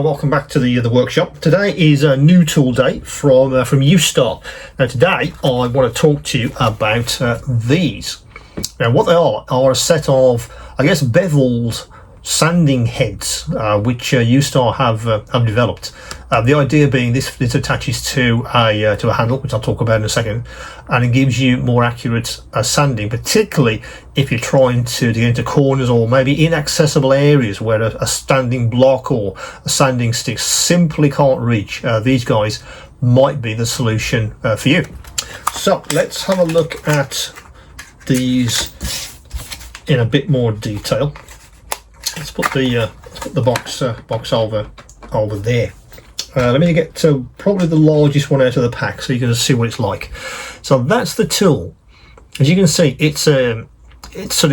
welcome back to the workshop. Today is a new tool day from Ustar. Now today I want to talk to you about these. Now what they are a set of, I guess, beveled sanding heads which Ustar have developed. The idea being this attaches to a handle, which I'll talk about in a second, and it gives you more accurate sanding, particularly if you're trying to get into corners or maybe inaccessible areas where a standing block or a sanding stick simply can't reach. These guys might be the solution for you. So let's have a look at these in a bit more detail. Let's put the box over there. Let me get to probably the largest one out of the pack so you can see what it's like. So that's the tool. As you can see, it's sort of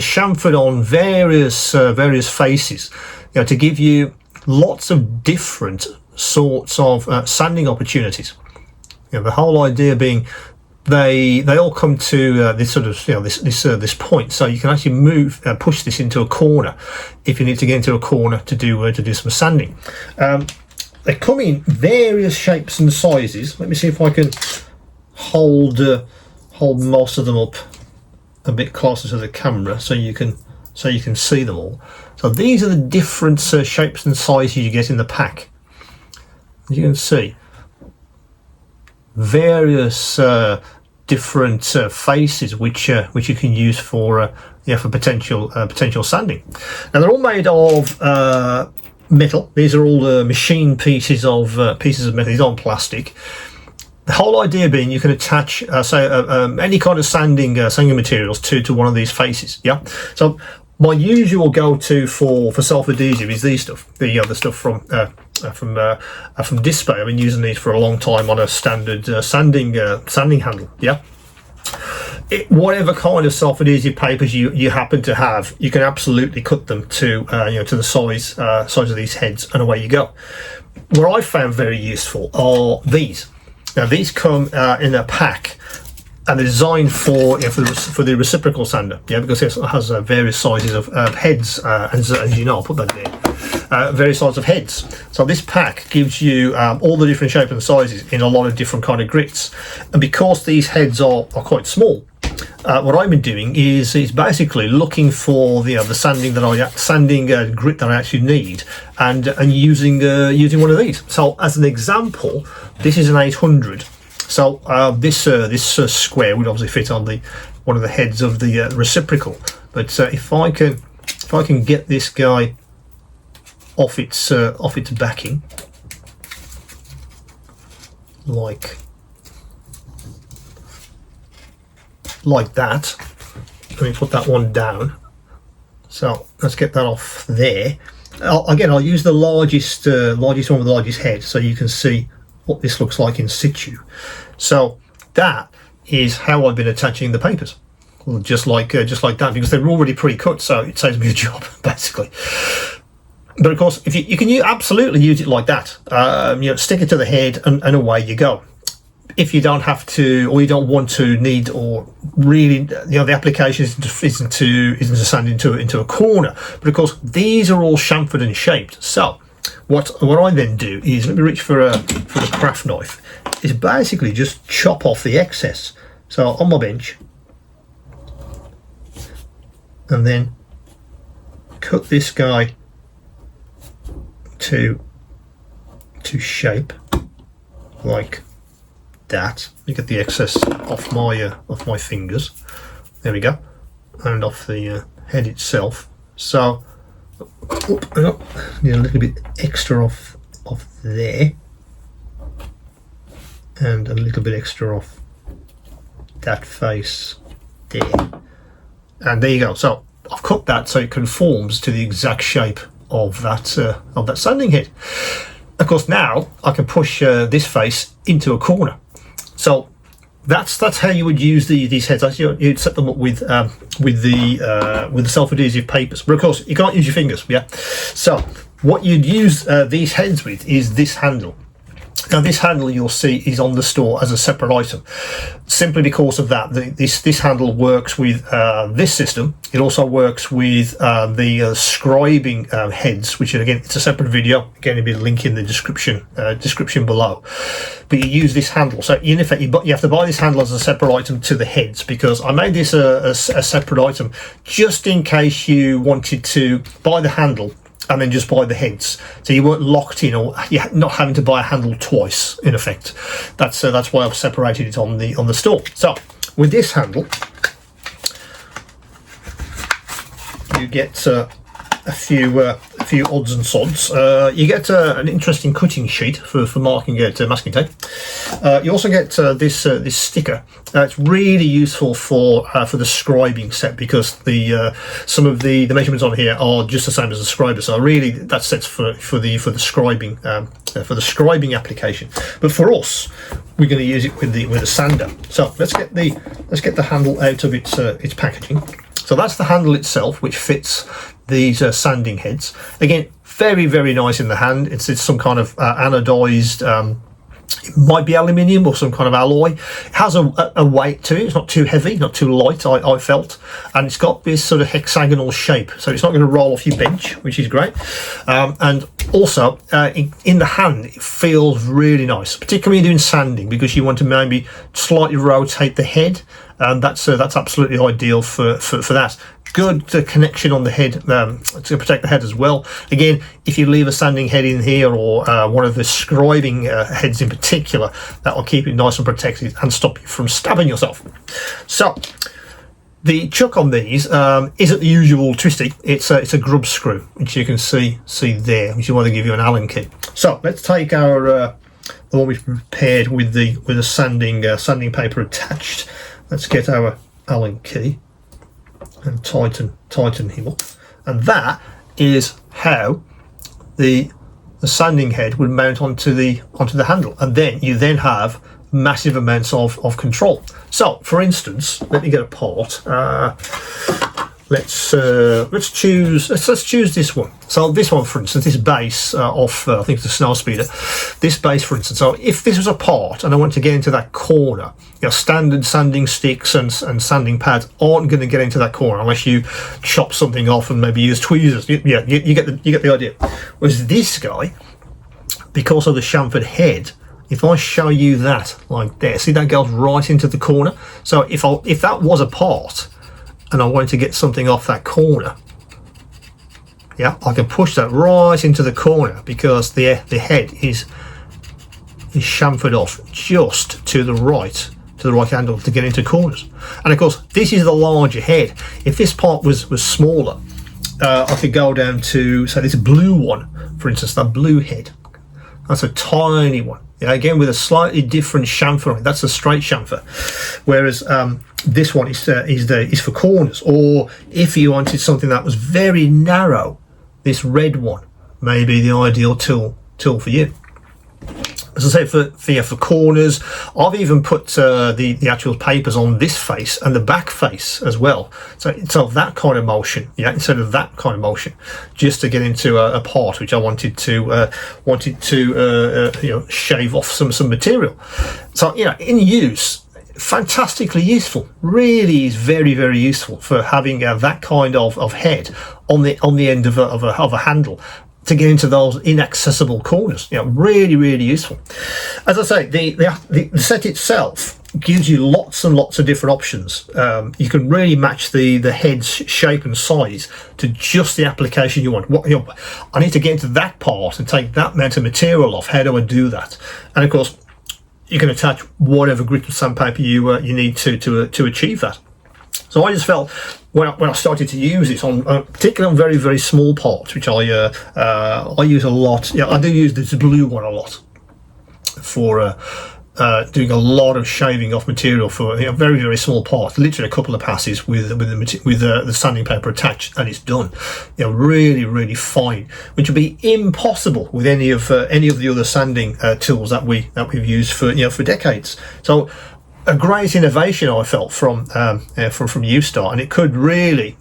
chamfered on various faces, to give you lots of different sorts of sanding opportunities. The whole idea being they all come to this sort of this point, so you can actually push this into a corner if you need to get into a corner to do some sanding. They come in various shapes and sizes. Let me see if I can hold most of them up a bit closer to the camera so you can see them all. So these are the different shapes and sizes you get in the pack. As you can see, various different faces which you can use for potential sanding. Now they're all made of metal. These are all the machine pieces of metal. These aren't plastic. The whole idea being you can attach any kind of sanding materials to one of these faces. Yeah. So my usual go-to for self-adhesive is these stuff. The stuff from Display. I've been using these for a long time on a standard sanding handle. Yeah. Whatever kind of self-adhesive papers you happen to have, you can absolutely cut them to the size of these heads, and away you go. What I found very useful are these. Now these come in a pack, and they're designed for the reciprocal sander. Yeah, because it has various sizes of heads, as you know, I'll put that there. Various sizes of heads. So this pack gives you all the different shapes and sizes in a lot of different kind of grits, and because these heads are quite small, what I've been doing is basically looking for the sanding grit that I actually need, and using one of these. So as an example, this is an 800. So this square would obviously fit on one of the heads of the reciprocal. But if I can get this guy off its backing, like that. Let me put that one down. So let's get that off there. I'll use the largest one with the largest head so you can see what this looks like in situ. So that is how I've been attaching the papers, just like that, because they're already pre-cut, so it saves me a job basically. But of course, if you can absolutely use it like that, stick it to the head and away you go. If you don't have to, or you don't want to, need, or really, the application isn't to sand into a corner. But of course, these are all chamfered and shaped. So what I then do is, let me reach for the craft knife, is basically just chop off the excess. So on my bench, and then cut this guy to shape like that. You get the excess off my fingers. There we go, and off the head itself. So need a little bit extra off there, and a little bit extra off that face there, and there you go. So I've cut that so it conforms to the exact shape of that sanding head. Of course, now I can push this face into a corner. So that's how you would use these heads. You'd set them up with the self-adhesive papers, but of course you can't use your fingers. Yeah. So what you'd use these heads with is this handle. Now this handle you'll see is on the store as a separate item, simply because of that. This handle works with this system. It also works with the scribing heads, which again, it's a separate video. Again, it'll be a link in the description below. But you use this handle, so in effect you have to buy this handle as a separate item to the heads, because I made this a separate item just in case you wanted to buy the handle and then just buy the heads, so you weren't locked in, or you're not having to buy a handle twice. In effect, that's why I've separated it on the store. So with this handle, you get a few odds and sods. You get an interesting cutting sheet for marking out masking tape. You also get this sticker. It's really useful for the scribing set, because some of the measurements on here are just the same as the scriber. So really, that sets for the scribing application. But for us, we're going to use it with the sander. So let's get the handle out of its packaging. So that's the handle itself, which fits these sanding heads. Again, very, very nice in the hand. It's some kind of anodized, it might be aluminium or some kind of alloy. It has a weight to it. It's not too heavy, not too light, I felt. And it's got this sort of hexagonal shape, so it's not going to roll off your bench, which is great. And also, in the hand, it feels really nice, particularly when you're doing sanding, because you want to maybe slightly rotate the head. And that's absolutely ideal for that. Good connection on the head to protect the head as well. Again, if you leave a sanding head in here, or one of the scribing heads in particular, that will keep it nice and protected and stop you from stabbing yourself. So the chuck on these isn't the usual twisty. It's a grub screw, which you can see there, which is why they give you an Allen key. So let's take our the one we've prepared with the sanding paper attached. Let's get our Allen key and tighten him up, and that is how the sanding head would mount onto the handle, and then you have massive amounts of control. So, for instance, let me get a part. Let's choose this one. So this one, for instance, this base off I think it's a snow speeder. This base, for instance. So if this was a part and I want to get into that corner, standard sanding sticks and sanding pads aren't going to get into that corner unless you chop something off and maybe use tweezers. You get the idea. Whereas this guy, because of the chamfered head, if I show you that like there, see that goes right into the corner. So if that was a part, and I want to get something off that corner, I can push that right into the corner, because the head is chamfered off just to the right angle to get into corners. And of course, this is the larger head. If this part was smaller, I could go down to, say, this blue one, for instance, that blue head. That's a tiny one. Again, with a slightly different chamfer on it. That's a straight chamfer, whereas this one is for corners. Or if you wanted something that was very narrow, this red one may be the ideal tool for you. As I say, for corners, I've even put the actual papers on this face and the back face as well. So that kind of motion, instead of that kind of motion, just to get into a part which I wanted to shave off some material. So in use, fantastically useful. Really is very, very useful for having that kind of head on the end of a handle, to get into those inaccessible corners. Really, really useful. As I say, the set itself gives you lots and lots of different options. You can really match the head's shape and size to just the application you want. I need to get into that part and take that amount of material off. How do I do that? And of course, you can attach whatever grit of sandpaper you need to achieve that. So I just felt, when I started to use this particularly on very, very small parts, which I use a lot. I do use this blue one a lot for doing a lot of shaving off material for very, very small parts. Literally a couple of passes with the sanding paper attached, and it's done. Really, really fine, which would be impossible with any of the other sanding tools that we've used for decades. So, a great innovation, I felt, from Ustar, and it could really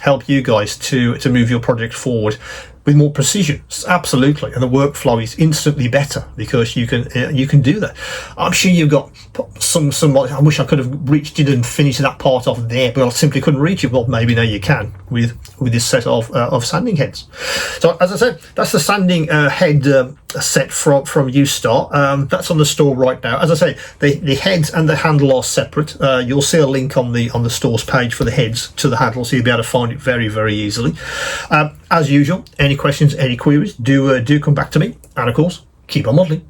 help you guys to move your project forward with more precision. Absolutely, and the workflow is instantly better because you can do that. I'm sure you've got some. I wish I could have reached in and finished that part off there, but I simply couldn't reach it. Well, maybe now you can with this set of sanding heads. So as I said, that's the sanding head set from Ustar. That's on the store right now. As I say, the heads and the handle are separate. You'll see a link on the store's page for the heads to the handle, so you'll be able to find it very, very easily. As usual, any questions, any queries, do come back to me, and of course, keep on modelling.